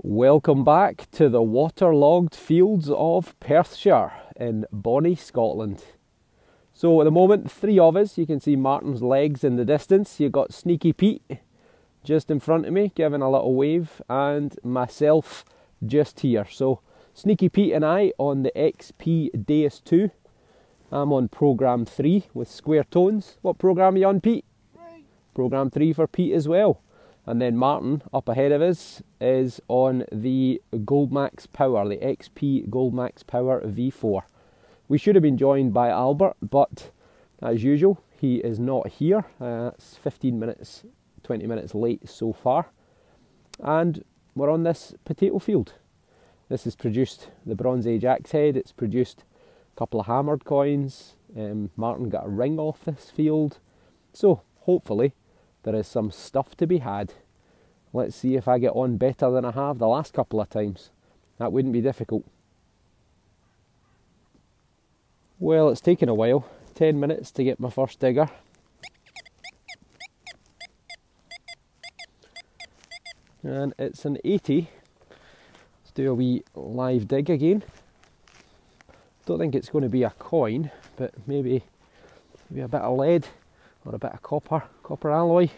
Welcome back to the waterlogged fields of Perthshire in bonny Scotland. So at the moment, three of us. You can see Martin's legs in the distance. You've got Sneaky Pete just in front of me giving a little wave, and myself just here. So Sneaky Pete and I on the XP Deus 2. I'm on programme 3 with square tones. What programme are you on, Pete? 3. Programme 3 for Pete as well. And then Martin, up ahead of us, is on the Goldmax Power, the XP Goldmax Power V4. We should have been joined by Albert, but as usual, he is not here. It's 15 minutes, 20 minutes late so far. And we're on this potato field. This has produced the Bronze Age axe head. It's produced a couple of hammered coins. Martin got a ring off this field. So hopefully there is some stuff to be had. Let's see if I get on better than I have the last couple of times. That wouldn't be difficult. Well, it's taken a while. 10 minutes to get my first digger. And it's an 80. Let's do a wee live dig again. Don't think it's going to be a coin, but maybe a bit of lead or a bit of copper alloy.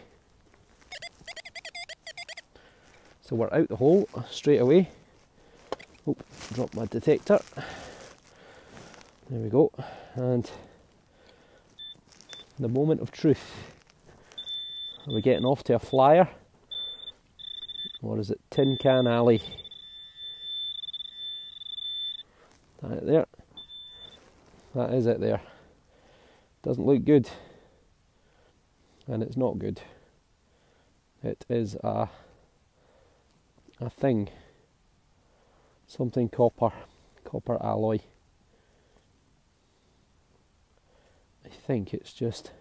So we're out the hole straight away. Oh, drop my detector. There we go. And the moment of truth. Are we getting off to a flyer? Or is it Tin Can Alley? That there. That is it there. Doesn't look good. And it's not good. It is a thing. Something copper alloy. I think it's just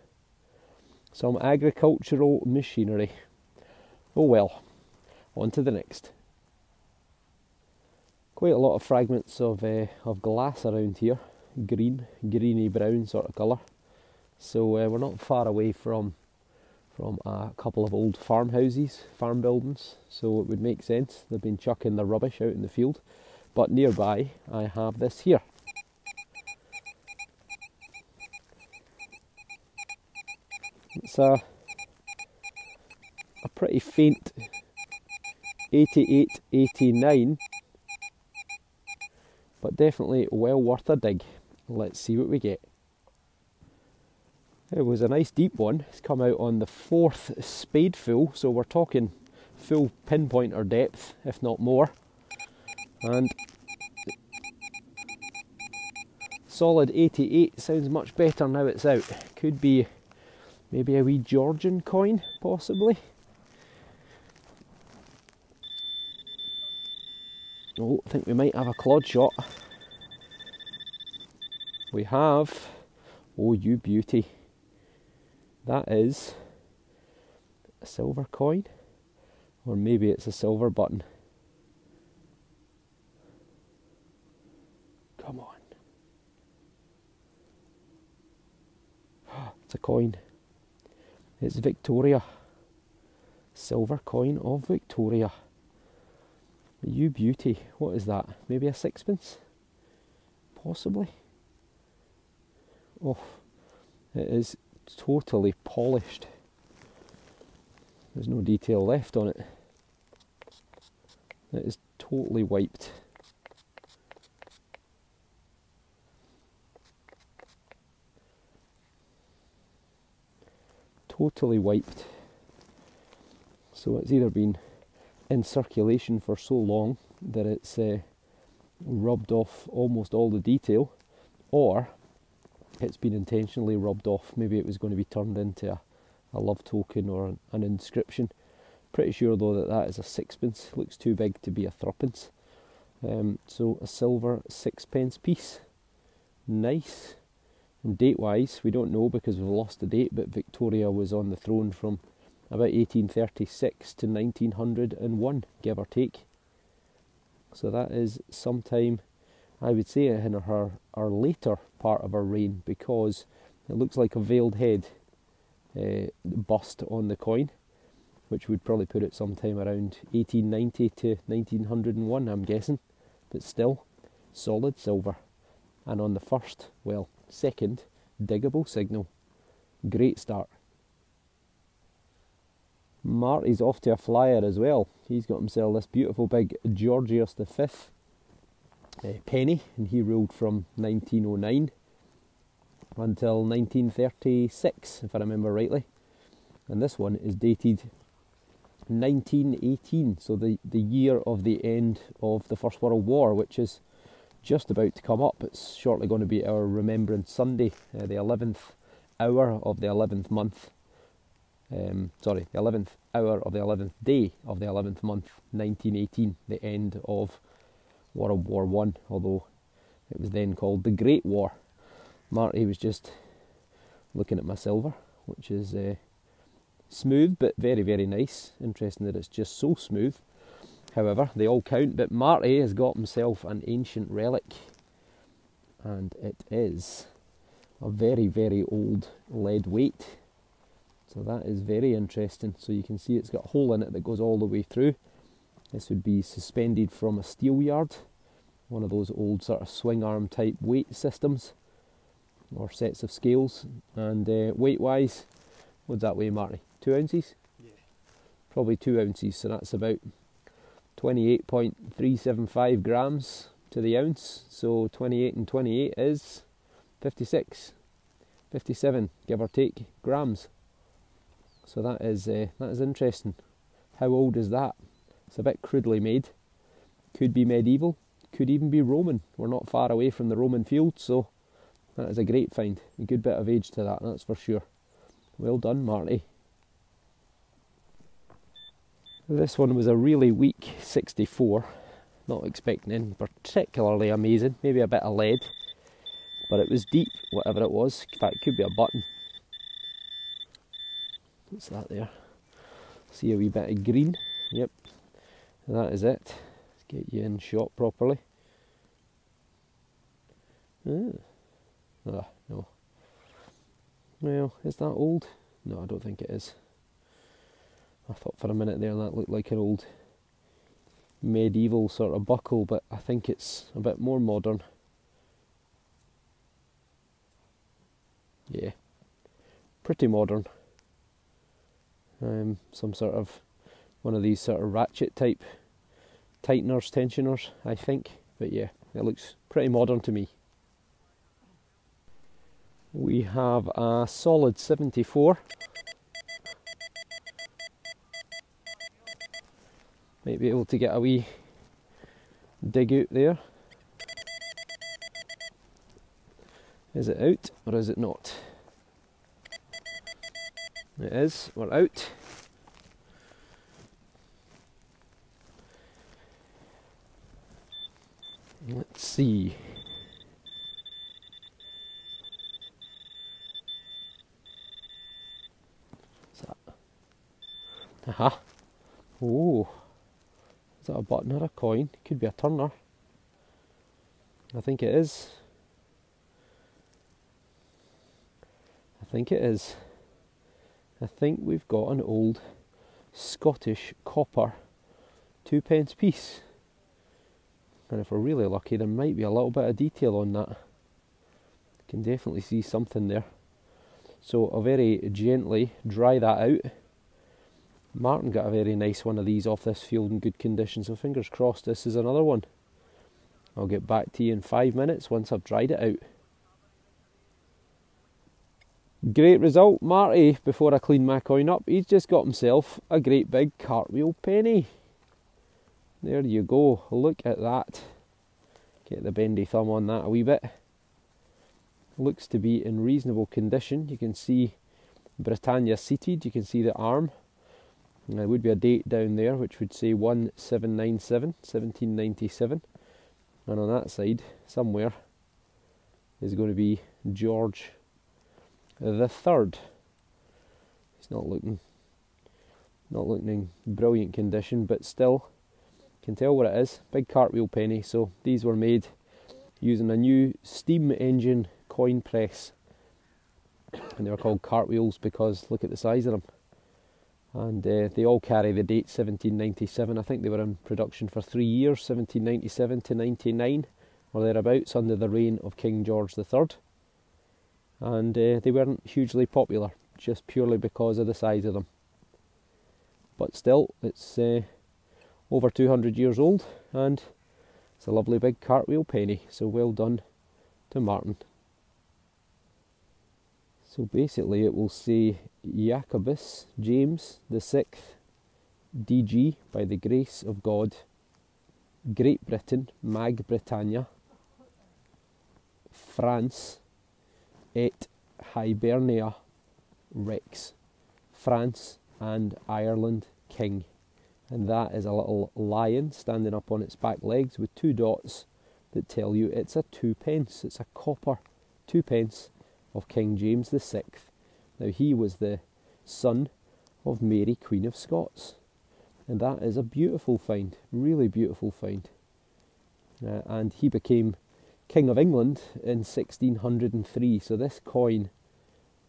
some agricultural machinery. Oh well, on to the next. Quite a lot of fragments of glass around here. Greeny brown sort of colour. So we're not far away from a couple of old farmhouses, farm buildings, so it would make sense. They've been chucking their rubbish out in the field. But nearby I have this here. It's a pretty faint 88-89, but definitely well worth a dig. Let's see what we get. It was a nice deep one. It's come out on the 4th spadeful, so we're talking full pinpointer depth, if not more. And solid 88 sounds much better now it's out. Could be maybe a wee Georgian coin, possibly. Oh, I think we might have a clod shot. We have. Oh, you beauty. That is a silver coin, or maybe it's a silver button. Come on. It's a coin. It's Victoria. Silver coin of Victoria. You beauty. What is that? Maybe a sixpence? Possibly. Oh, it is totally polished. There's no detail left on it. It is totally wiped. Totally wiped. So it's either been in circulation for so long that it's rubbed off almost all the detail, or it's been intentionally rubbed off. Maybe it was going to be turned into a love token or an inscription. Pretty sure though that is a sixpence. Looks too big to be a threepence. So a silver 6p piece. Nice. And date wise, we don't know because we've lost the date, but Victoria was on the throne from about 1836 to 1901, give or take. So that is sometime, I would say, in her later part of her reign, because it looks like a veiled head bust on the coin. which would probably put it sometime around 1890 to 1901, I'm guessing, but still solid silver. And on the first, well, second diggable signal. Great start. Marty's off to a flyer as well. He's got himself this beautiful big Georgian V penny, and he ruled from 1909 until 1936, if I remember rightly. And this one is dated 1918, so the year of the end of the First World War, which is just about to come up. It's shortly going to be our Remembrance Sunday, the 11th hour of the 11th month. The 11th hour of the 11th day of the 11th month, 1918, the end of World War One, although it was then called the Great War. Marty was just looking at my silver, which is smooth but very, very nice. Interesting that it's just so smooth. However, they all count, but Marty has got himself an ancient relic, and it is a very, very old lead weight. So that is very interesting. So you can see it's got a hole in it that goes all the way through. This would be suspended from a steel yard, one of those old sort of swing arm type weight systems or sets of scales. And weight wise, what's that weigh, Marty? 2 ounces? Yeah. Probably 2 ounces, so that's about 28.375 grams to the ounce. So 28 and 28 is 56, 57, give or take, grams. So that is interesting. How old is that? It's a bit crudely made. Could be medieval, could even be Roman. We're not far away from the Roman field, so that is a great find. A good bit of age to that, that's for sure. Well done, Marty. This one was a really weak 64. Not expecting anything particularly amazing. Maybe a bit of lead, but it was deep, whatever it was. In fact, it could be a button. What's that there? See a wee bit of green. Yep, that is it. Let's get you in shot properly. No. Well, is that old? No, I don't think it is. I thought for a minute there that looked like an old medieval sort of buckle, but I think it's a bit more modern. Yeah, pretty modern. Some sort of one of these sort of ratchet type tighteners, tensioners, I think. But yeah, it looks pretty modern to me. We have a solid 74. Might be able to get a wee dig out there. Is it out or is it not? It is, we're out. Let's see. What's that? Aha. Oh. Is that a button or a coin? Could be a turner. I think it is. I think it is. I think we've got an old Scottish copper 2p piece. And if we're really lucky, there might be a little bit of detail on that. You can definitely see something there. So I'll very gently dry that out. Martin got a very nice one of these off this field in good condition, so fingers crossed this is another one. I'll get back to you in 5 minutes once I've dried it out. Great result, Marty. Before I clean my coin up, he's just got himself a great big cartwheel penny. There you go, look at that. Get the bendy thumb on that a wee bit. Looks to be in reasonable condition. You can see Britannia seated, you can see the arm. And there would be a date down there which would say 1797, 1797. And on that side, somewhere, is going to be George the Third. He's not looking in brilliant condition, but still can tell what it is. Big cartwheel penny. So these were made using a new steam engine coin press, and they were called cartwheels because look at the size of them. And they all carry the date 1797. I think they were in production for 3 years, 1797 to 99, or thereabouts, under the reign of King George III. And they weren't hugely popular, just purely because of the size of them. But still, it's over 200 years old, and it's a lovely big cartwheel penny, so well done to Martin. So basically it will say Jacobus James the 6th, DG, by the grace of God, Great Britain, Mag Britannia, France, et Hibernia Rex, France and Ireland King. And that is a little lion standing up on its back legs with 2 dots that tell you it's a 2p. It's a copper 2p of King James the 6th. Now he was the son of Mary Queen of Scots. And that is a beautiful find, really beautiful find. And he became King of England in 1603. So this coin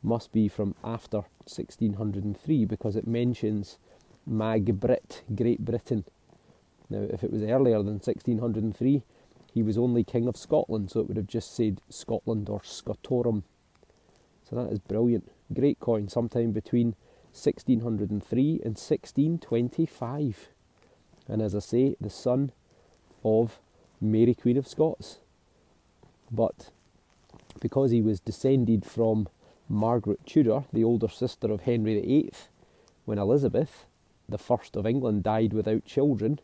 must be from after 1603 because it mentions Mag Brit, Great Britain. Now if it was earlier than 1603, he was only King of Scotland, so it would have just said Scotland or Scotorum. So that is brilliant. Great coin, sometime between 1603 and 1625. And as I say, the son of Mary Queen of Scots. But because he was descended from Margaret Tudor, the older sister of Henry VIII, when Elizabeth, the first of England, died without children,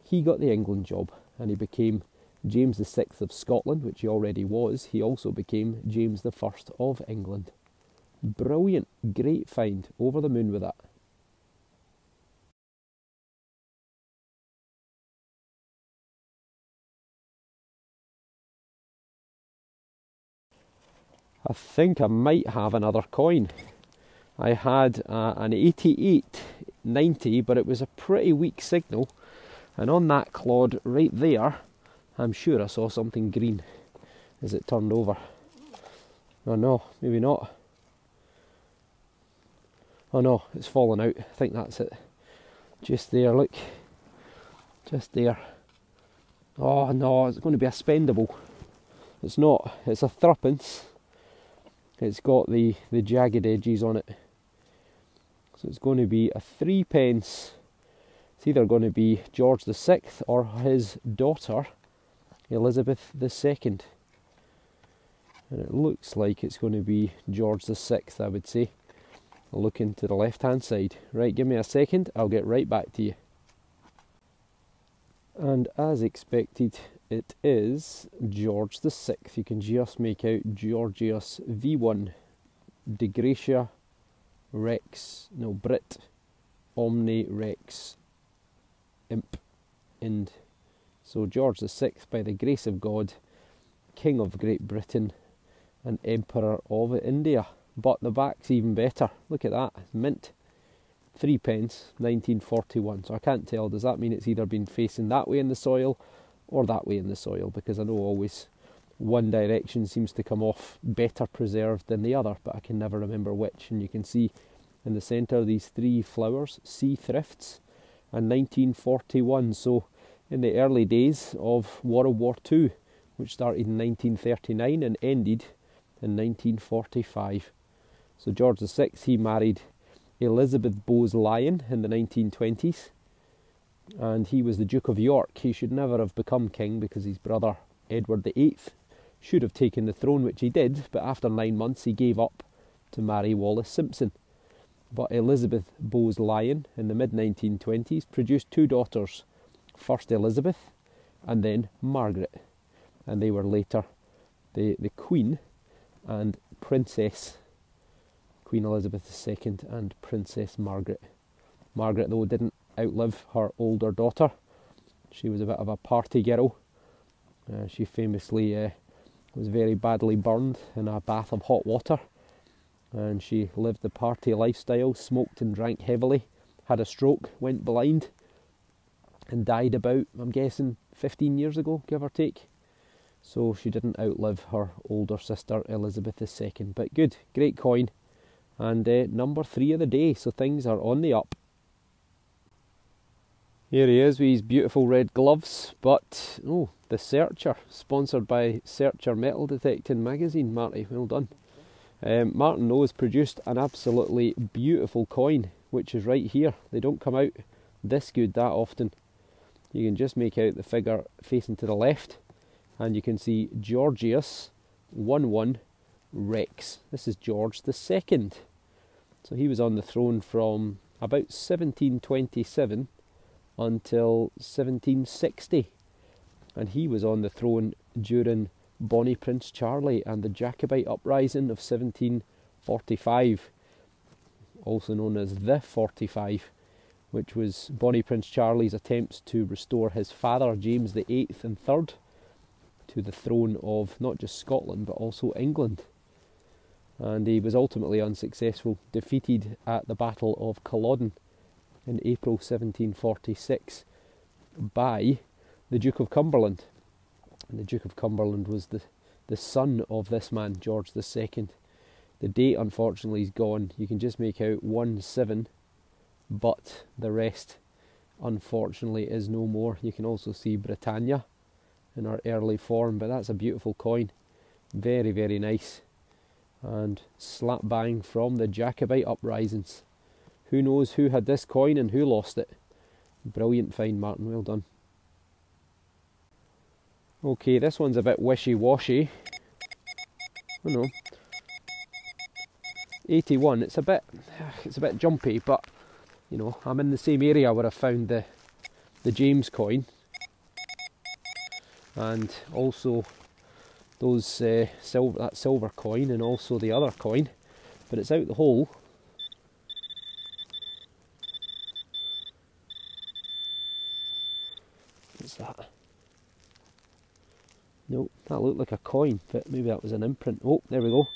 he got the England job and he became James the 6th of Scotland, which he already was. He also became James the 1st of England. Brilliant, great find, over the moon with that. I think I might have another coin. I had an 8890, but it was a pretty weak signal. And on that clod right there, I'm sure I saw something green as it turned over. Oh no, maybe not. Oh no, it's fallen out. I think that's it. Just there, look. Just there. Oh no, it's going to be a spendable. It's not. It's a threepence. It's got the jagged edges on it. So it's going to be a 3p. It's either going to be George the 6th or his daughter, Elizabeth II. And it looks like it's going to be George the 6th, I would say. I'll look into the left hand side. Right, give me a second, I'll get right back to you. And as expected, it is George the 6th. You can just make out Georgius V1, De Gratia Rex, no, Brit, Omne Rex, Imp, Ind. So George the 6th, by the grace of God, King of Great Britain and Emperor of India. But the back's even better. Look at that, it's mint. 3p, 1941. So I can't tell, does that mean it's either been facing that way in the soil or that way in the soil? Because I know always one direction seems to come off better preserved than the other, but I can never remember which. And you can see in the centre these 3 flowers, sea thrifts, and 1941. So in the early days of World War II, which started in 1939 and ended in 1945. So George VI, he married Elizabeth Bowes-Lyon in the 1920s, and he was the Duke of York. He should never have become king because his brother Edward VIII should have taken the throne, which he did, but after 9 months he gave up to marry Wallis Simpson. But Elizabeth Bowes-Lyon in the mid-1920s produced 2 daughters, first Elizabeth and then Margaret, and they were later the Queen and Princess, Queen Elizabeth II and Princess Margaret. Margaret, though, didn't outlive her older daughter. She was a bit of a party girl. She famously was very badly burned in a bath of hot water, and she lived the party lifestyle, smoked and drank heavily, had a stroke, went blind, and died about, I'm guessing, 15 years ago, give or take. So she didn't outlive her older sister Elizabeth II. But good, great coin, and number 3 of the day, so things are on the up. Here he is with his beautiful red gloves, but oh, the Searcher, sponsored by Searcher Metal Detecting Magazine. Marty, well done. Martin though has produced an absolutely beautiful coin, which is right here. They don't come out this good that often. You can just make out the figure facing to the left, and you can see Georgius 11 Rex. This is George II. So he was on the throne from about 1727 until 1760, and he was on the throne during Bonnie Prince Charlie and the Jacobite uprising of 1745, also known as the 45, which was Bonnie Prince Charlie's attempts to restore his father James VIII and III to the throne of not just Scotland but also England. And he was ultimately unsuccessful, defeated at the Battle of Culloden in April 1746 by the Duke of Cumberland. And the Duke of Cumberland was the son of this man, George II. The date unfortunately is gone. You can just make out 1-7, but the rest unfortunately is no more. You can also see Britannia in our early form, but that's a beautiful coin. Very, very nice. And slap bang from the Jacobite uprisings. Who knows who had this coin and who lost it? Brilliant find, Martin, well done. Okay, this one's a bit wishy-washy. Oh no. 81, it's a bit jumpy, but you know, I'm in the same area where I found the James coin, and also those that silver coin, and also the other coin, but it's out the hole. What's that? No, that looked like a coin, but maybe that was an imprint. Oh, there we go.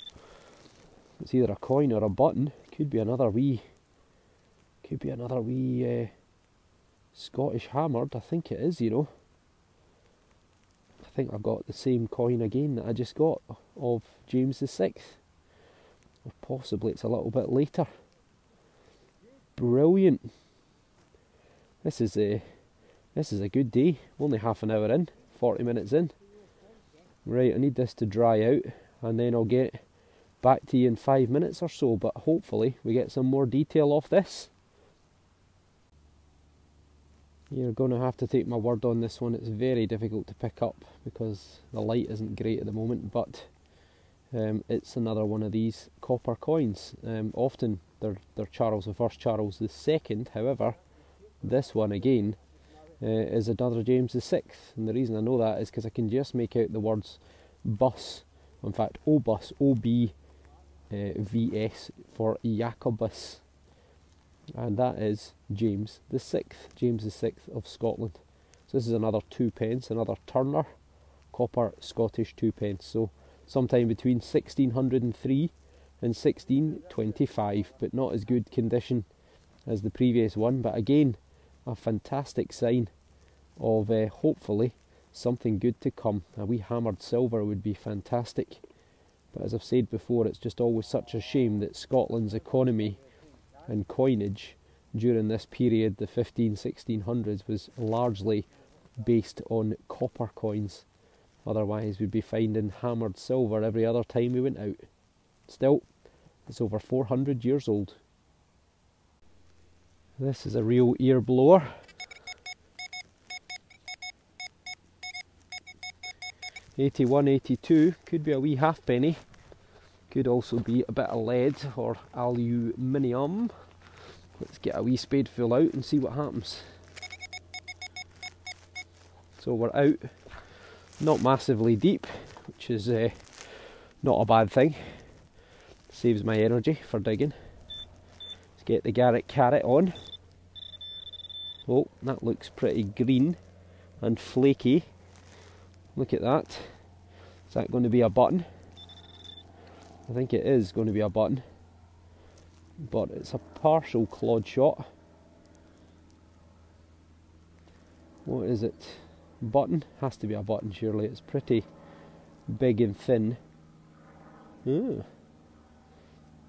It's either a coin or a button. Could be another wee Scottish hammered. I think it is, you know. I think I've got the same coin again that I just got of James VI. Or possibly it's a little bit later. Brilliant. This is a good day. Only half an hour in, 40 minutes in. Right, I need this to dry out, and then I'll get back to you in 5 minutes or so, but hopefully we get some more detail off this. You're going to have to take my word on this one. It's very difficult to pick up because the light isn't great at the moment, but it's another one of these copper coins. Often they're Charles I, Charles II. However, this one again is another James VI, and the reason I know that is because I can just make out the words bus, in fact obus, VS for Jacobus, and that is James VI, James VI of Scotland. So this is another 2p, another Turner copper Scottish 2p, so sometime between 1603 and 1625, but not as good condition as the previous one, but again a fantastic sign of hopefully something good to come. A wee hammered silver would be fantastic, but as I've said before, it's just always such a shame that Scotland's economy and coinage during this period, the 1600s, was largely based on copper coins. Otherwise we'd be finding hammered silver every other time we went out. Still, it's over 400 years old. This is a real ear blower. '81, '82, could be a wee halfpenny. Could also be a bit of lead or aluminium. Let's get a wee spadeful out and see what happens. So we're out, not massively deep, which is not a bad thing. Saves my energy for digging. Let's get the Garrett carrot on. Oh, that looks pretty green and flaky. Look at that. Is that going to be a button? I think it is going to be a button, but it's a partial clod shot. What is it? Button? Has to be a button surely. It's pretty big and thin.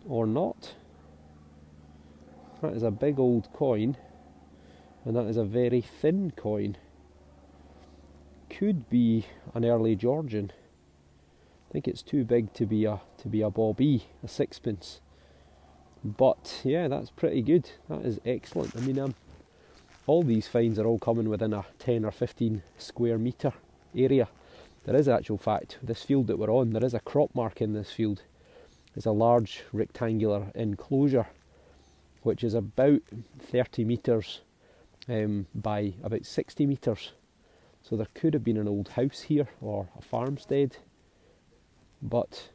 Or not. That is a big old coin, and that is a very thin coin. Could be an early Georgian. I think it's too big to be a bobby, a sixpence. But yeah, that's pretty good. That is excellent. I mean, all these finds are all coming within a 10 or 15 square metre area. There is actual fact, this field that we're on, there is a crop mark in this field. It's a large rectangular enclosure, which is about 30 metres by about 60 metres. So there could have been an old house here or a farmstead. But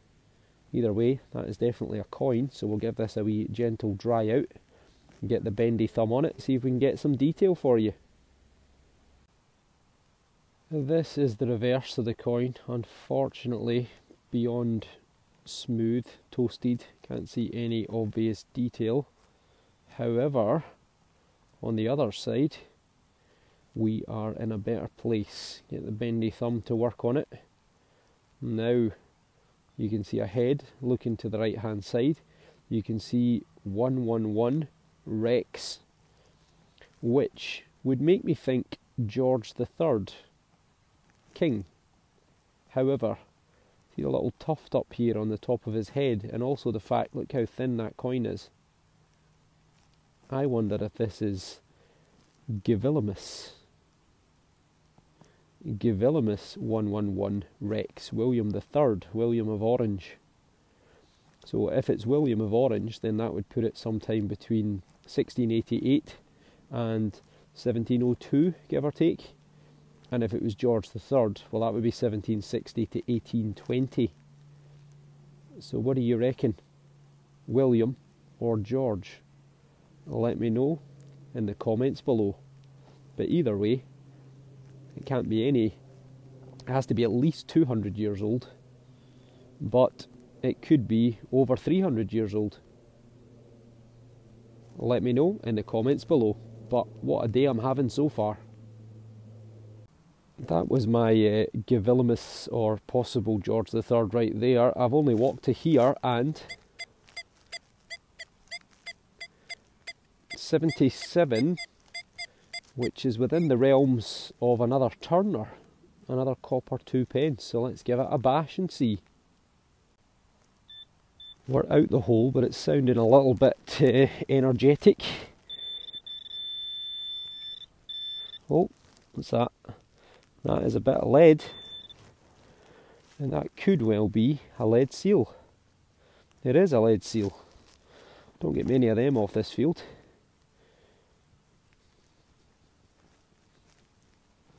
either way, that is definitely a coin, so we'll give this a wee gentle dry out and get the bendy thumb on it, see if we can get some detail for you. This is the reverse of the coin, unfortunately beyond smooth, toasted, can't see any obvious detail. However, on the other side, we are in a better place. Get the bendy thumb to work on it. Now, you can see a head looking to the right hand side. You can see 111 Rex, which would make me think George III, King. However, see the little tuft up here on the top of his head, and also the fact, look how thin that coin is. I wonder if this is Gavilimus 111 Rex, William III, William of Orange. So if it's William of Orange, then that would put it sometime between 1688 and 1702, give or take. And if it was George III, well, that would be 1760 to 1820. So what do you reckon? William or George? Let me know in the comments below. But either way, it can't be any. It has to be at least 200 years old. But it could be over 300 years old. Let me know in the comments below. But what a day I'm having so far. That was my Gavilimus or possible George III right there. I've only walked to here and 77, which is within the realms of another Turner, another copper 2p. So let's give it a bash and see. We're out the hole, but it's sounding a little bit energetic. Oh, what's that? That is a bit of lead, and that could well be a lead seal. It is a lead seal. Don't get many of them off this field.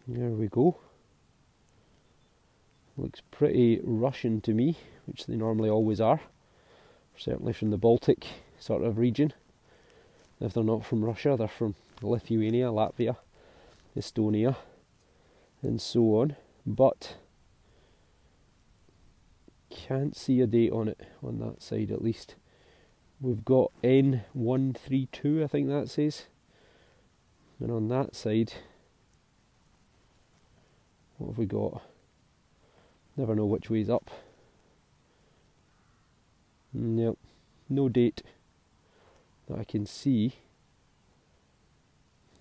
There we go. Looks pretty Russian to me, which they normally always are. Certainly from the Baltic sort of region. If they're not from Russia, they're from Lithuania, Latvia, Estonia, and so on. But can't see a date on it, on that side at least. We've got N132, I think that says. And on that side, what have we got? Never know which way's up. Nope, no date that I can see.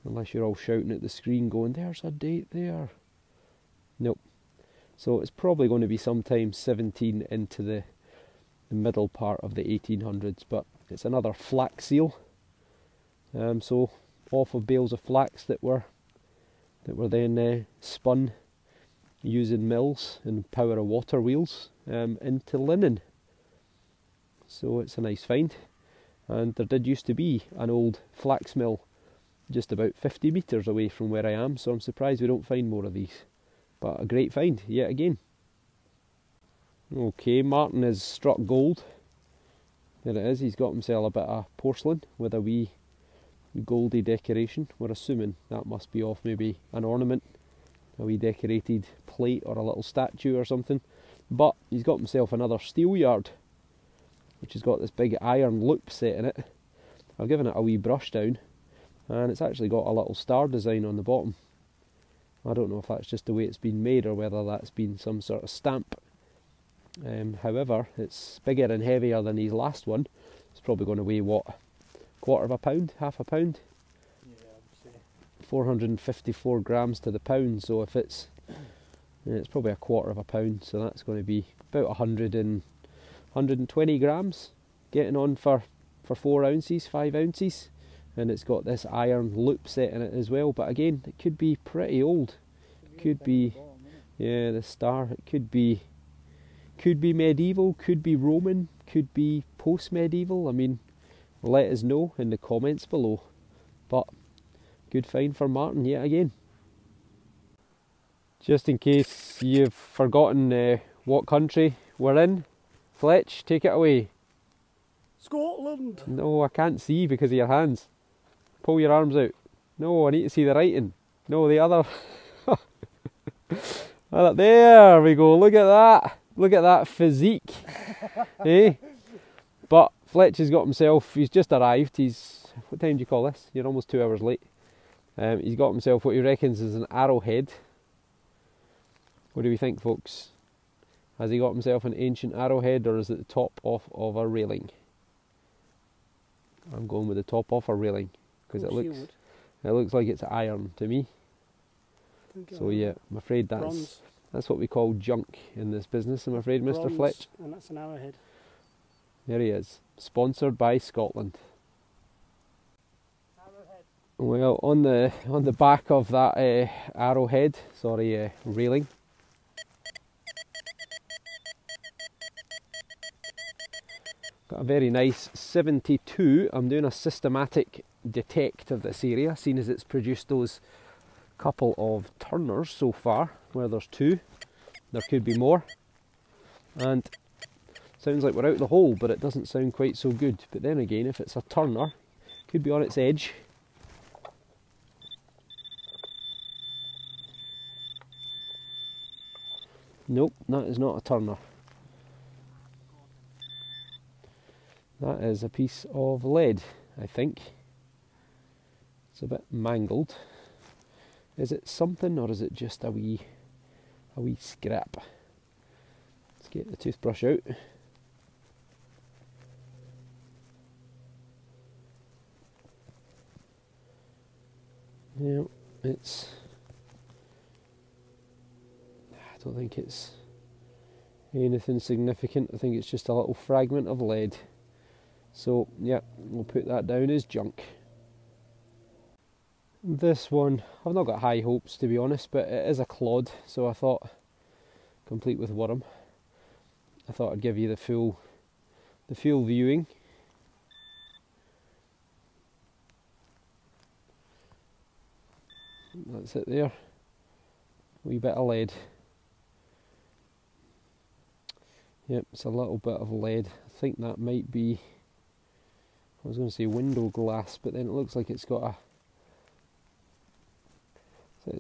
Unless you're all shouting at the screen going, there's a date there. Nope. So it's probably going to be sometime 17 into the middle part of the 1800s, but it's another flax seal. So off of bales of flax that were then spun using mills and power of water wheels into linen. So it's a nice find. And there did used to be an old flax mill just about 50 metres away from where I am, so I'm surprised we don't find more of these. But a great find, yet again. Okay, Martin has struck gold. There it is, he's got himself a bit of porcelain with a wee goldy decoration. We're assuming that must be off maybe an ornament, a wee decorated plate or a little statue or something. But he's got himself another steel yard, which has got this big iron loop set in it. I've given it a wee brush down, and it's actually got a little star design on the bottom. I don't know if that's just the way it's been made or whether that's been some sort of stamp. However, it's bigger and heavier than his last one. It's probably going to weigh, what, quarter of a pound, half a pound. Yeah, I would say. 454 grams to the pound, so if it's probably a quarter of a pound, so that's going to be about 120 grams, getting on for 4 ounces, 5 ounces, and it's got this iron loop set in it as well. But again, it could be pretty old. Could be, yeah, the star. It could be medieval, could be Roman, could be post-medieval. I mean, let us know in the comments below. But good find for Martin yet again. Just in case you've forgotten what country we're in, Fletch, take it away. Scotland! No, I can't see because of your hands. Pull your arms out. No, I need to see the writing. No, the other. There we go, look at that. Look at that physique. Eh? But Fletch has got himself, he's just arrived. What time do you call this? You're almost 2 hours late. He's got himself what he reckons is an arrowhead. What do we think, folks? Has he got himself an ancient arrowhead, or is it the top off of a railing? I'm going with the top off a railing because it looks like it's iron to me. So yeah, I'm afraid that's what we call junk in this business, I'm afraid, Mr. Fletch. And that's an arrowhead. There he is, sponsored by Scotland. Arrowhead. Well, on the back of that arrowhead, railing, got a very nice 72. I'm doing a systematic detect of this area, seeing as it's produced those couple of turners so far, where there's 2. There could be more. And sounds like we're out the hole, but it doesn't sound quite so good. But then again, if it's a turner, could be on its edge. Nope, that is not a turner. That is a piece of lead, I think. It's a bit mangled. Is it something, or is it just a wee scrap? Let's get the toothbrush out. Yeah, I don't think it's anything significant. I think it's just a little fragment of lead. So yeah, we'll put that down as junk. This one, I've not got high hopes to be honest, but it is a clod, so I thought, complete with worm, I thought I'd give you the full viewing. That's it there, wee bit of lead. Yep, it's a little bit of lead. I think that might be, I was going to say window glass, but then it looks like it's got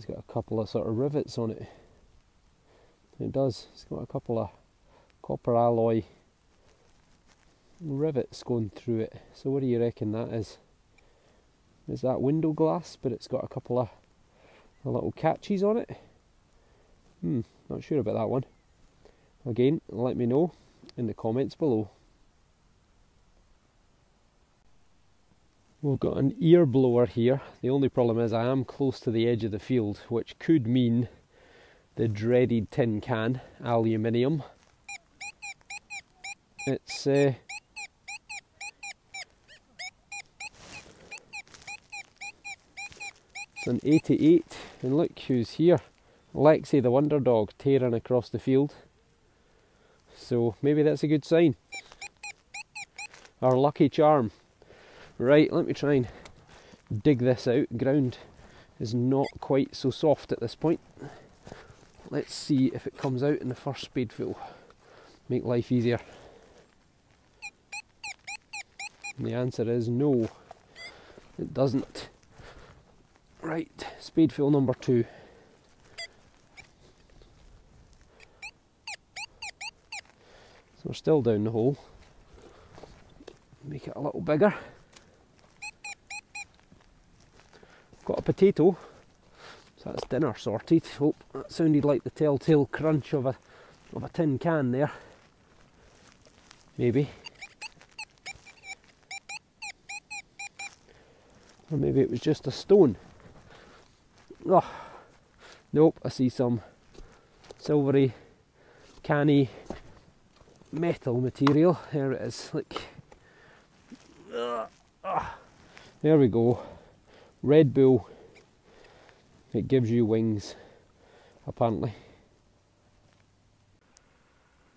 a couple of sort of rivets on it. It does. It's got a couple of copper alloy rivets going through it. So what do you reckon that is? Is that window glass, but it's got a couple of little catches on it? Not sure about that one. Again, let me know in the comments below. We've got an ear blower here. The only problem is I am close to the edge of the field, which could mean the dreaded tin can, aluminium. It's an 88, and look who's here. Lexi the Wonder Dog tearing across the field. So maybe that's a good sign. Our lucky charm. Right, let me try and dig this out. Ground is not quite so soft at this point. Let's see if it comes out in the first spadeful. Make life easier. And the answer is no, it doesn't. Right, spadeful number 2. So we're still down the hole. Make it a little bigger. Got a potato, so that's dinner sorted. Oh, that sounded like the telltale crunch of a tin can there. Maybe. Or maybe it was just a stone. Oh, nope, I see some silvery, canny metal material. There it is. Look. There we go. Red Bull. It gives you wings, apparently.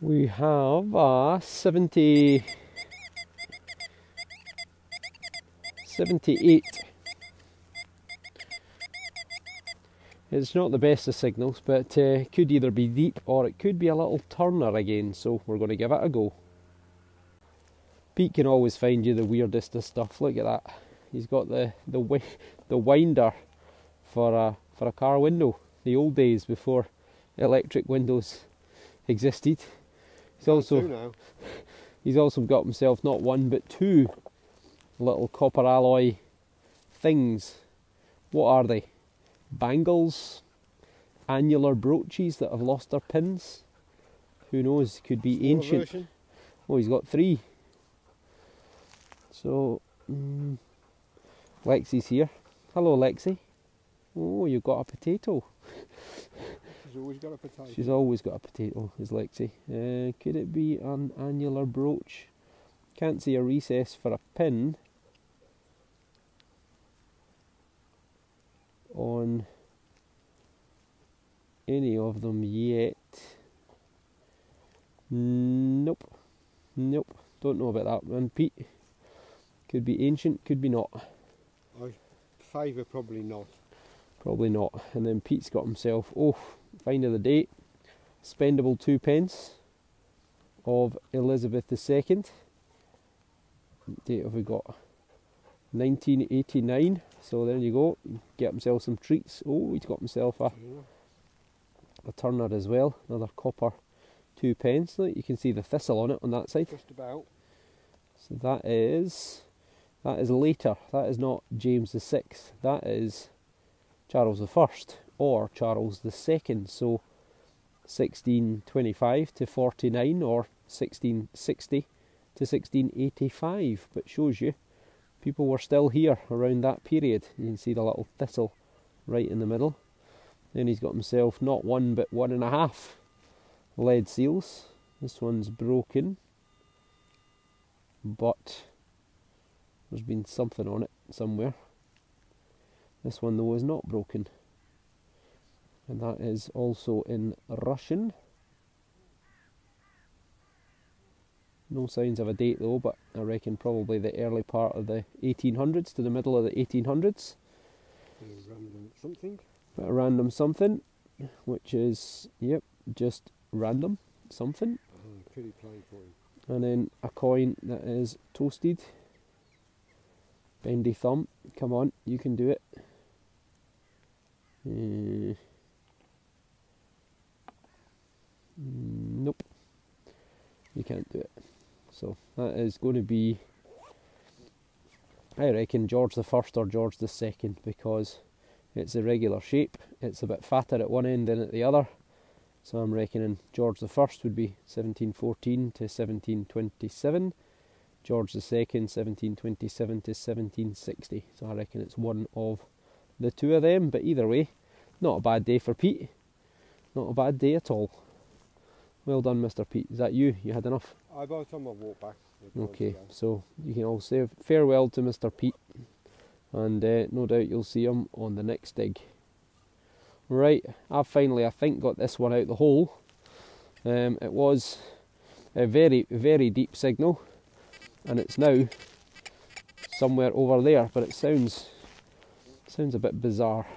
We have a 78. It's not the best of signals, but could either be deep or it could be a little turner again, so we're going to give it a go. Pete can always find you the weirdest of stuff. Look at that. He's got the winder for a car window. The old days before electric windows existed. He's also got himself not one but two little copper alloy things. What are they? Bangles? Annular brooches that have lost their pins? Who knows? Could be ancient. Version. Oh, he's got three. So, Lexi's here. Hello, Lexi. Oh, you've got a potato. She's always got a potato. She's always got a potato, is Lexi. Could it be an annular brooch? Can't see a recess for a pin on any of them yet. Nope. Don't know about that one, Pete. Could be ancient, could be not. I favour probably not. Probably not. And then Pete's got himself, find of the date, spendable 2p of Elizabeth II. Date have we got? 1989. So there you go. Get himself some treats. Oh, he's got himself a turner as well. Another copper 2p. Look, you can see the thistle on it on that side. Just about. So that is later. That is not James VI. That is Charles I or Charles II. So 1625 to 49 or 1660 to 1685. But shows you people were still here around that period. You can see the little thistle right in the middle. Then he's got himself not one but 1.5 lead seals. This one's broken, but there's been something on it somewhere. This one though is not broken, and that is also in Russian. No signs of a date though, but I reckon probably the early part of the 1800s to the middle of the 1800s. Random something. Bit of random something, which is, yep, just random something. Pretty plain for him. And then a coin that is toasted. Bendy thumb, come on, you can do it. Nope, you can't do it. So that is going to be, I reckon, George the First or George the Second, because it's a regular shape. It's a bit fatter at one end than at the other. So I'm reckoning George the First would be 1714 to 1727. George the Second, 1727 to 1760. So I reckon it's one of the two of them. But either way, not a bad day for Pete. Not a bad day at all. Well done, Mr. Pete. Is that you? You had enough? I bought on my walk back. Okay, so you can all say farewell to Mr. Pete. And no doubt you'll see him on the next dig. Right, I've finally, I think, got this one out the hole. It was a very, very deep signal, and it's now somewhere over there, but it sounds a bit bizarre.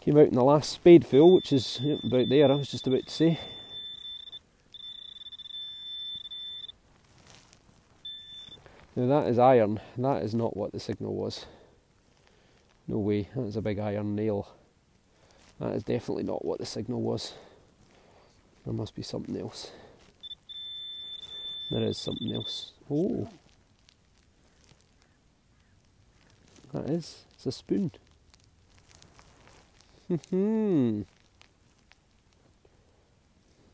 Came out in the last spadeful, which is about there, I was just about to say. Now that is iron, that is not what the signal was. No way, that is a big iron nail. That is definitely not what the signal was. There must be something else. There is something else. Oh! That is, it's a spoon.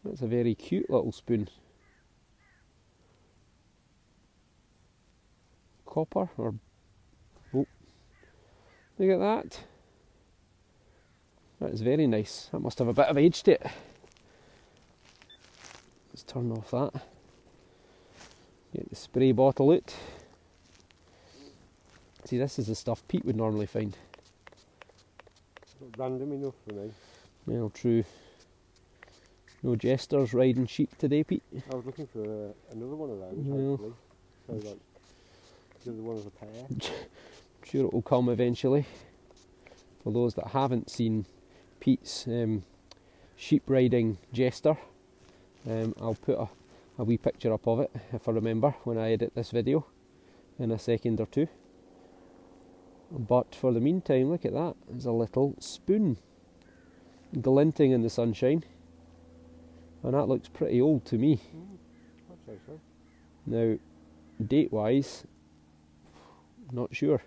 That's a very cute little spoon. copper or... Oh, look at that. That is very nice. That must have a bit of age to it. Let's turn off that. Get the spray bottle out. See, this is the stuff Pete would normally find. Not random enough for me. Well, true. No jesters riding sheep today, Pete. I was looking for another one of those, Well, hopefully. So, like, the other one of a pair. I'm sure it will come eventually. For those that haven't seen Pete's sheep riding jester, I'll put a wee picture up of it, if I remember, when I edit this video in a second or two. But for the meantime, look at that. There's a little spoon glinting in the sunshine. And that looks pretty old to me. I'd say so. Now, date-wise, not sure.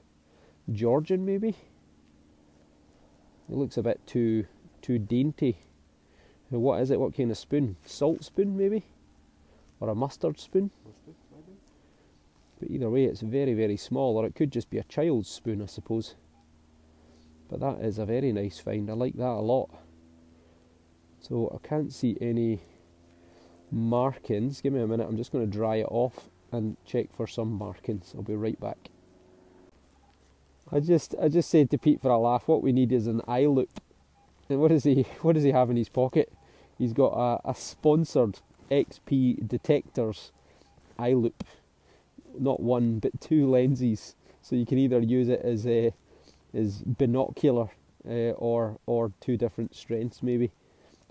Georgian, maybe? It looks a bit too dainty. Now, what is it? What kind of spoon? Salt spoon, maybe? Or a mustard spoon? Mustard, maybe. But either way, it's very, very small, or it could just be a child's spoon, I suppose. But that is a very nice find. I like that a lot. So I can't see any markings. Give me a minute, I'm just going to dry it off and check for some markings. I'll be right back. I just said to Pete for a laugh, what we need is an eye loop. And what does he have in his pocket? He's got a sponsored XP Detectorist eye loop. Not one, but two lenses. So you can either use it as binocular or two different strengths maybe.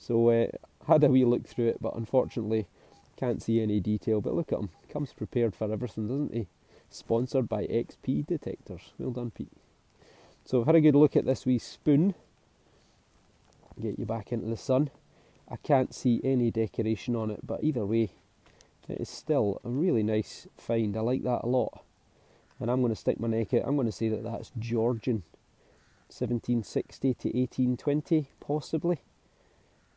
So had a wee look through it, but unfortunately can't see any detail. But look at him, comes prepared for everything, doesn't he? Sponsored by XP Detectors. Well done, Pete. So I've had a good look at this wee spoon. Get you back into the sun. I can't see any decoration on it, but either way, it is still a really nice find. I like that a lot. And I'm going to stick my neck out. I'm going to say that that's Georgian. 1760 to 1820, possibly.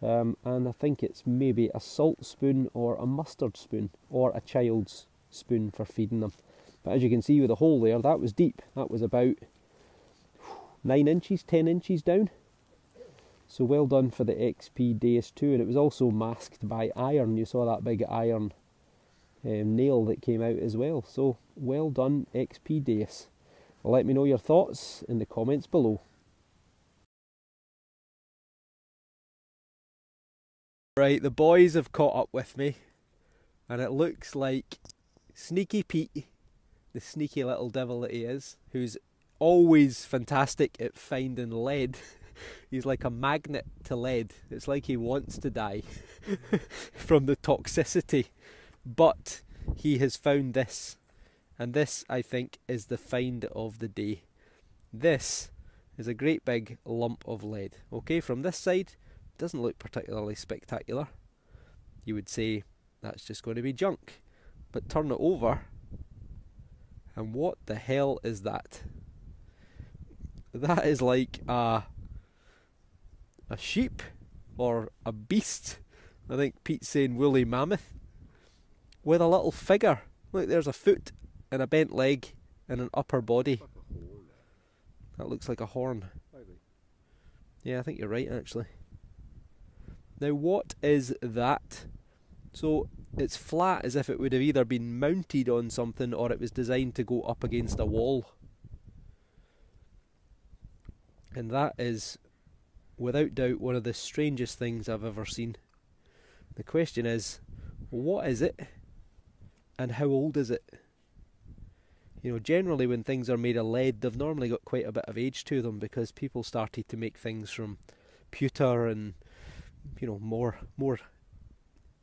And I think it's maybe a salt spoon or a mustard spoon or a child's spoon for feeding them. But as you can see with the hole there, that was deep. That was about 9 inches, 10 inches down. So well done for the XP Deus 2. And it was also masked by iron. You saw that big iron nail that came out as well. So well done, XP Deus. Let me know your thoughts in the comments below. Right, the boys have caught up with me, and it looks like Sneaky Pete, the sneaky little devil that he is, who's always fantastic at finding lead. He's like a magnet to lead. It's like he wants to die from the toxicity. But he has found this, and this, I think, is the find of the day. This is a great big lump of lead. Okay, from this side, doesn't look particularly spectacular. You would say that's just going to be junk. But turn it over, and what the hell is that? That is like a sheep or a beast. I think Pete's saying woolly mammoth with a little figure. Look, there's a foot and a bent leg and an upper body. Like a horn. That looks like a horn. Maybe. Yeah, I think you're right actually. Now what is that? So it's flat, as if it would have either been mounted on something or it was designed to go up against a wall. And that is, without doubt, one of the strangest things I've ever seen. The question is, what is it? And how old is it? You know, generally when things are made of lead, they've normally got quite a bit of age to them, because people started to make things from pewter and, you know, more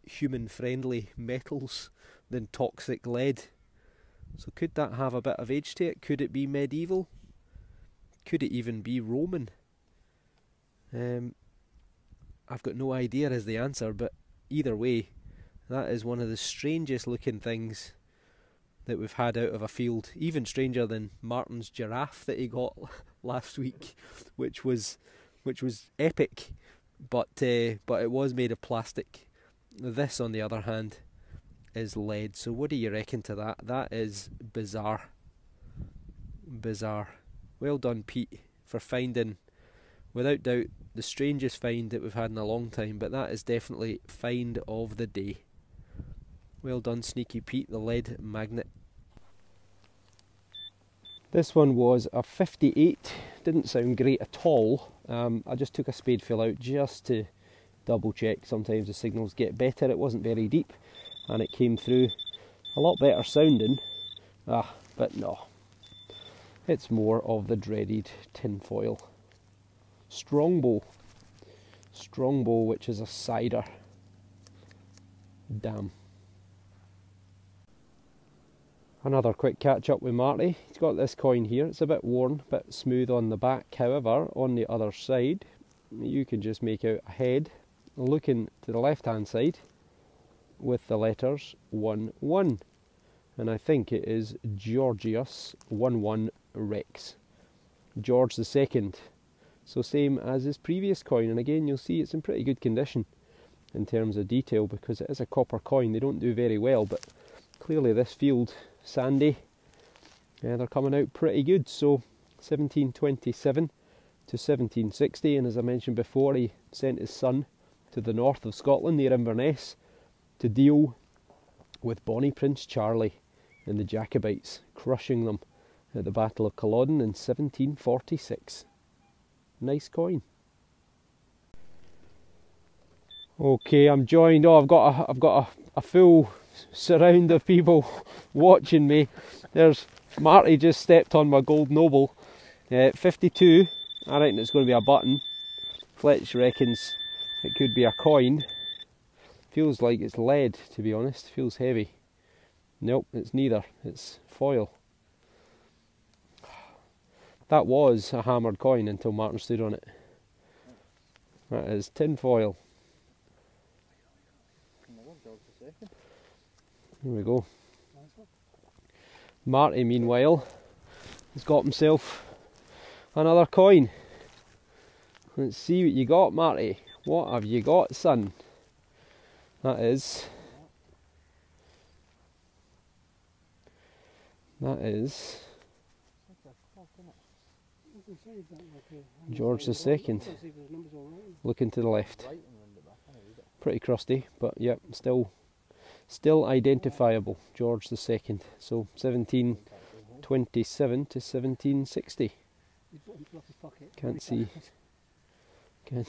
human-friendly metals than toxic lead. So could that have a bit of age to it? Could it be medieval? Could it even be Roman? I've got no idea is the answer, but either way, that is one of the strangest looking things that we've had out of a field. Even stranger than Martin's giraffe that he got last week, which was epic, but it was made of plastic. This, on the other hand, is lead. So what do you reckon to that? That is bizarre. bizarre. Well done, Pete, for finding, without doubt, the strangest find that we've had in a long time, but that is definitely find of the day. Well done, Sneaky Pete, the lead magnet. This one was a 58, didn't sound great at all. I just took a spade fill out just to double check. Sometimes the signals get better. It wasn't very deep and it came through a lot better sounding, but no, it's more of the dreaded tinfoil. Strongbow, which is a cider. Damn. Another quick catch up with Marty. He's got this coin here. It's a bit worn, a bit smooth on the back. However, on the other side, you can just make out a head looking to the left hand side with the letters 1-1. And I think it is Georgius 1-1 Rex. George II. So same as his previous coin. And again, you'll see it's in pretty good condition in terms of detail because it is a copper coin. They don't do very well, but clearly this field, sandy, they're coming out pretty good. So 1727 to 1760, and as I mentioned before, he sent his son to the north of Scotland near Inverness to deal with Bonnie Prince Charlie and the Jacobites, crushing them at the Battle of Culloden in 1746. Nice coin. Okay, I'm joined. I've got a full surround of people watching me. There's Marty just stepped on my gold noble. 52. I reckon it's going to be a button. Fletch reckons it could be a coin. Feels like it's lead, to be honest. Feels heavy. Nope, it's neither. It's foil. That was a hammered coin until Martin stood on it. That is tin foil. Here we go. Marty, meanwhile, has got himself another coin. Let's see what you got, Marty. What have you got, son? That is George II. Looking to the left. Pretty crusty, but yep, still identifiable. George II. So 1727 to 1760. Can't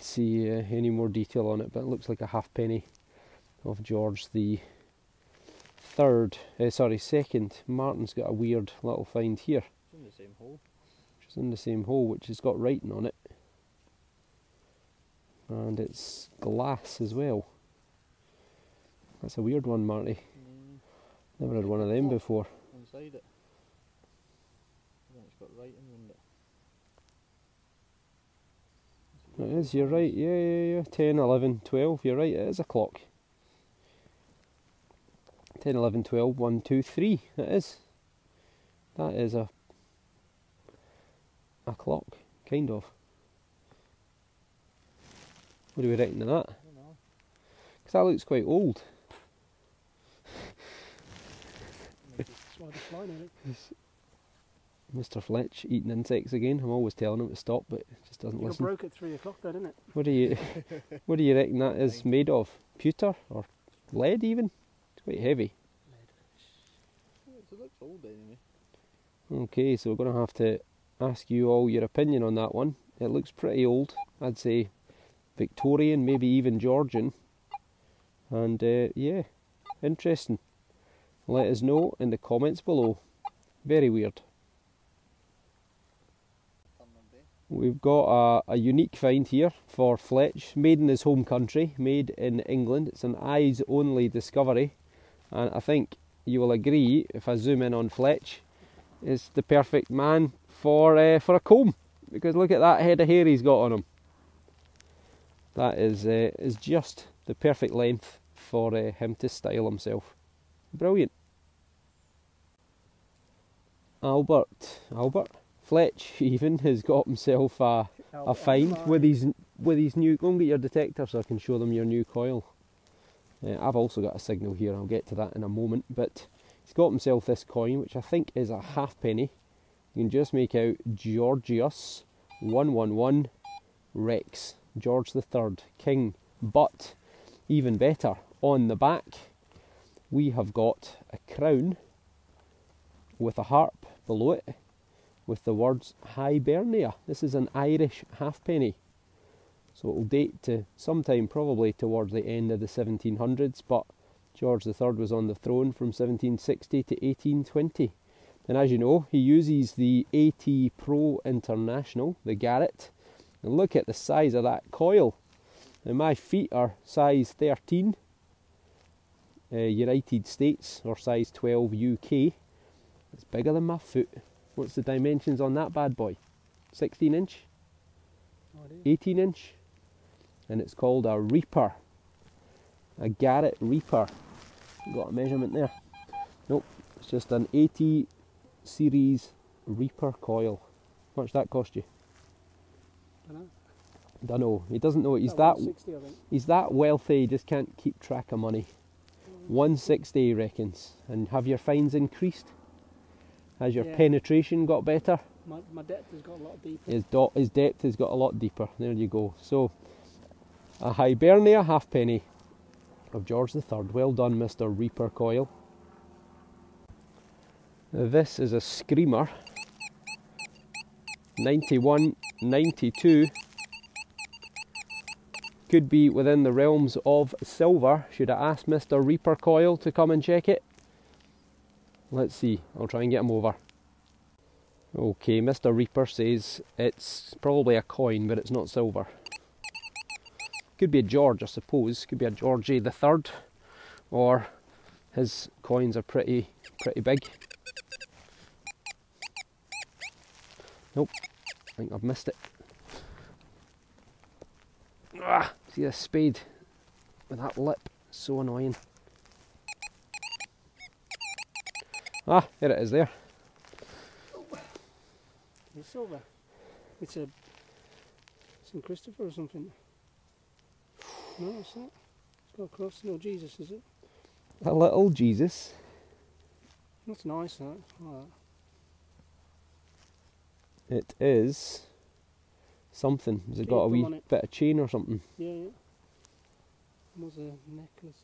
see any more detail on it, but it looks like a halfpenny of George the second. Martin's got a weird little find here. It's in the same hole. Which is in the same hole, which has got writing on it. And it's glass as well. That's a weird one, Marty. Never had one of them before. Inside it. And it's got writing on it. It is, you're right, yeah. 10, 11, 12, you're right, it is a clock. 10, 11, 12, 1, 2, 3, it is. That is a clock, kind of. What do we reckon of that? I don't know. Because that looks quite old. Mr. Fletch eating insects again. I'm always telling him to stop, but he just doesn't listen. Broke at 3 o'clock then, isn't it? What do you reckon that is made of? Pewter or lead even? It's quite heavy. It looks old anyway. Okay, so we're going to have to ask you all your opinion on that one. It looks pretty old. I'd say Victorian, maybe even Georgian. And yeah, interesting. Let us know in the comments below. Very weird. We've got a unique find here for Fletch, made in his home country, made in England. It's an eyes only discovery, and I think you will agree, if I zoom in on Fletch, is the perfect man for a comb, because look at that head of hair he's got on him. That is just the perfect length for him to style himself. Brilliant. Albert Fletch even has got himself a find with his new. Go and get your detector so I can show them your new coil. I've also got a signal here. I'll get to that in a moment. But he's got himself this coin, which I think is a halfpenny, you can just make out Georgius 111 Rex, George III, King. But even better, on the back we have got a crown with a harp below it with the words Hibernia. This is an Irish halfpenny, so it will date to sometime probably towards the end of the 1700s, but George III was on the throne from 1760 to 1820. And as you know, he uses the AT Pro International, the Garrett. And look at the size of that coil. Now my feet are size 13 United States, or size 12 UK. It's bigger than my foot. What's the dimensions on that bad boy? 16 inch? 18 inch? And it's called a Reaper. A Garrett Reaper. Got a measurement there? Nope, it's just an 80 series Reaper coil. How much that cost you? Dunno. He doesn't know. He's that 160, I think. He's that wealthy. He just can't keep track of money. 160 he reckons. And have your fines increased? Has your penetration got better? My depth has got a lot deeper. His depth has got a lot deeper. There you go. So a Hibernia halfpenny of George III. Well done, Mr. Reaper Coil. Now this is a screamer. 91, 92. Could be within the realms of silver. Should I ask Mr. Reaper Coil to come and check it? Let's see. I'll try and get him over. Okay, Mr. Reaper says it's probably a coin, but it's not silver. Could be a George, I suppose. Could be a Georgie the Third, or his coins are pretty big. Nope, I think I've missed it. Ah, see a spade with that lip, so annoying. Ah, there it is there. It's silver. It's a St. Christopher or something. No, it's not. It's got a cross. No, Jesus, is it? A little Jesus. That's nice, that. Like that. It is something. Has it got a wee bit of chain or something? Yeah, yeah. It was a necklace.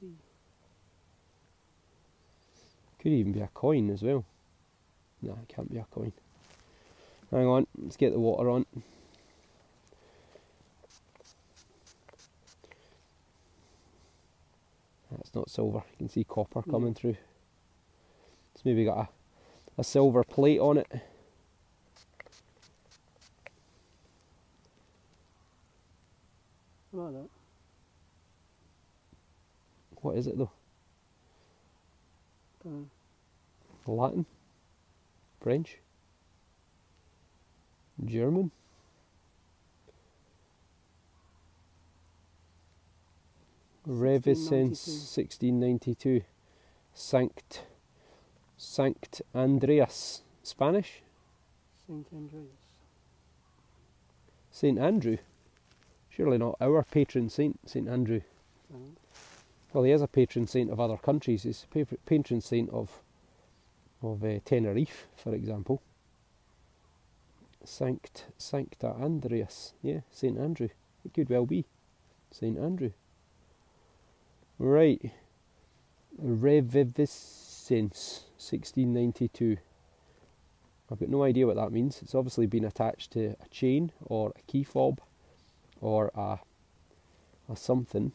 Could even be a coin as well. No, it can't be a coin. Hang on, let's get the water on. That's not silver. You can see copper coming through. It's maybe got a silver plate on it. I like that. What is it though? Latin? French? German? Revisense 1692. Sankt Andreas. Spanish? Saint Andreas. Saint Andrew? Surely not our patron saint, Saint Andrew. Well, he is a patron saint of other countries. He's a patron saint of Tenerife, for example. Sancta Andreas. Yeah, Saint Andrew. It could well be Saint Andrew. Right. Reviviscence 1692. I've got no idea what that means. It's obviously been attached to a chain or a key fob or a something.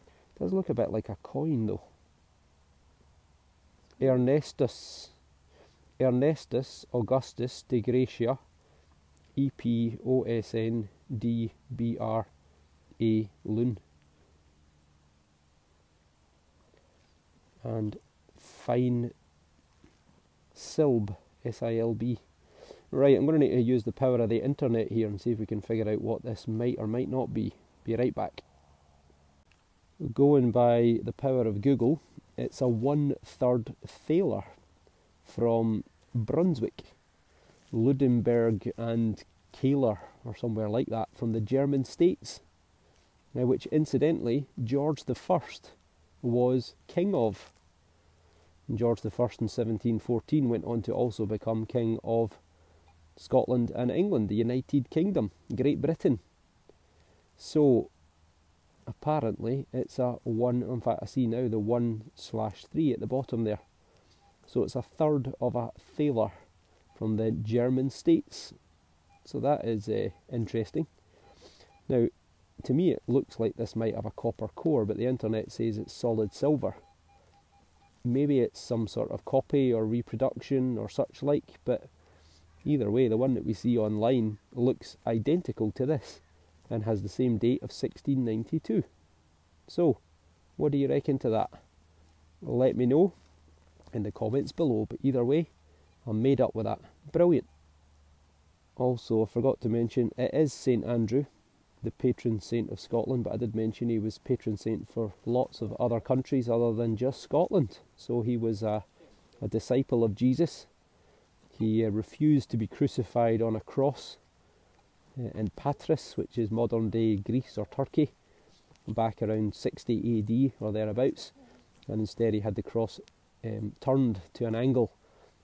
It does look a bit like a coin though. Ernestus Augustus de Gracia, EPOSNDBRA Lun. And Fine Silb, SILB. Right, I'm going to need to use the power of the internet here and see if we can figure out what this might or might not be. Be right back. Going by the power of Google, it's a 1/3 thaler from Brunswick, Ludenberg and Kahler, or somewhere like that, from the German states. Now, which incidentally, George I was king of. And George I in 1714 went on to also become King of Scotland and England, the United Kingdom, Great Britain. So apparently it's a 1, in fact I see now the 1/3 at the bottom there. So it's a third of a thaler from the German states. So that is interesting. Now, to me it looks like this might have a copper core, but the internet says it's solid silver. Maybe it's some sort of copy or reproduction or such like, but either way, the one that we see online looks identical to this and has the same date of 1692. So, what do you reckon to that? Let me know in the comments below, but either way, I'm made up with that. Brilliant. Also, I forgot to mention, it is St Andrew, the patron saint of Scotland, but I did mention he was patron saint for lots of other countries other than just Scotland. So he was a disciple of Jesus. He refused to be crucified on a cross in Patras, which is modern day Greece or Turkey, back around 60 AD or thereabouts, and instead he had the cross turned to an angle,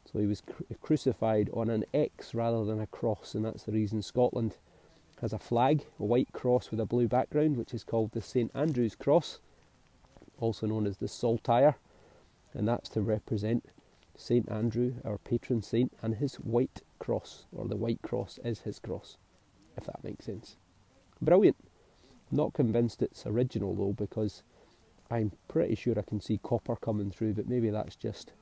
so he was crucified on an X rather than a cross, and that's the reason Scotland has a flag, a white cross with a blue background, which is called the St Andrew's Cross, also known as the Saltire, and that's to represent St Andrew, our patron saint, and his white cross, or the white cross is his cross, if that makes sense. Brilliant. Not convinced it's original though, because I'm pretty sure I can see copper coming through, but maybe that is just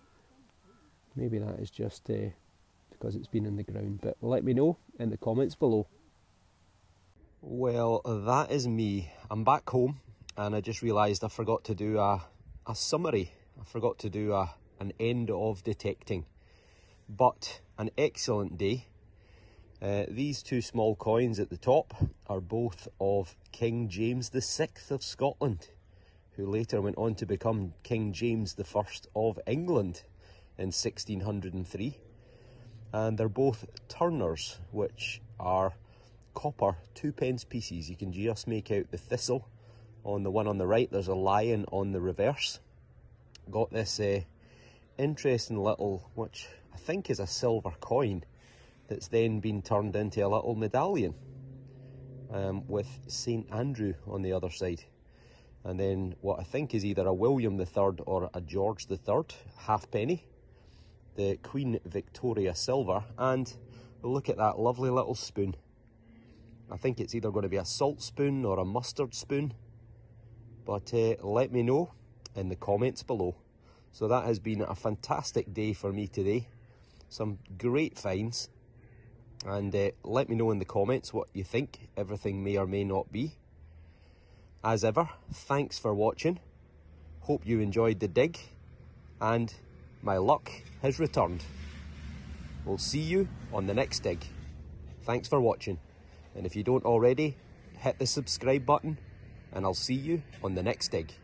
because it's been in the ground. But let me know in the comments below. Well, that is me. I'm back home, and I just realised I forgot to do a summary. I forgot to do an end of detecting. But an excellent day. These two small coins at the top are both of King James VI of Scotland, who later went on to become King James I of England in 1603. And they're both turners, which are copper 2p pieces. You can just make out the thistle on the one on the right. There's a lion on the reverse. Got this interesting little, which I think is a silver coin, that's then been turned into a little medallion with St Andrew on the other side. And then what I think is either a William III or a George III halfpenny, the Queen Victoria silver, and look at that lovely little spoon. I think it's either going to be a salt spoon or a mustard spoon, but let me know in the comments below. So that has been a fantastic day for me today. Some great finds. And let me know in the comments what you think everything may or may not be. As ever, thanks for watching. Hope you enjoyed the dig, and my luck has returned. We'll see you on the next dig. Thanks for watching, and if you don't already, hit the subscribe button, and I'll see you on the next dig.